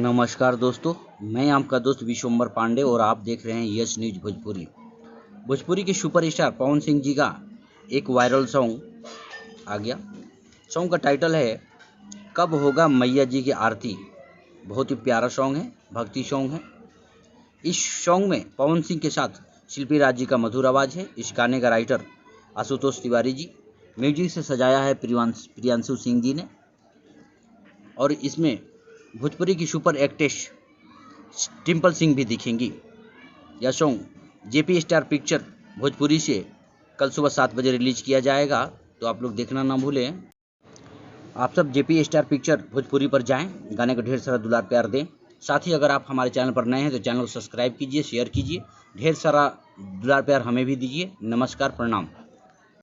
नमस्कार दोस्तों, मैं आपका दोस्त विश्वम्बर पांडे और आप देख रहे हैं यस न्यूज भोजपुरी। भोजपुरी के सुपरस्टार पवन सिंह जी का एक वायरल सॉन्ग आ गया। सॉन्ग का टाइटल है कब होगा मैया जी की आरती। बहुत ही प्यारा सॉन्ग है, भक्ति सॉन्ग है। इस सॉन्ग में पवन सिंह के साथ शिल्पी राज जी का मधुर आवाज़ है। इस गाने का राइटर आशुतोष तिवारी जी, म्यूजिक से सजाया है प्रियांशु सिंह जी ने। और इसमें भोजपुरी की सुपर एक्ट्रेस डिम्पल सिंह भी दिखेंगी। यह song JP star picture Bhojpuri से कल सुबह 7 बजे रिलीज किया जाएगा, तो आप लोग देखना ना भूलें। आप सब जेपी स्टार पिक्चर भोजपुरी पर जाएं, गाने को ढेर सारा दुलार प्यार दें। साथ ही अगर आप हमारे चैनल पर नए हैं तो चैनल को सब्सक्राइब कीजिए, शेयर कीजिए, ढेर सारा दुलार प्यार हमें भी दीजिए। नमस्कार, प्रणाम।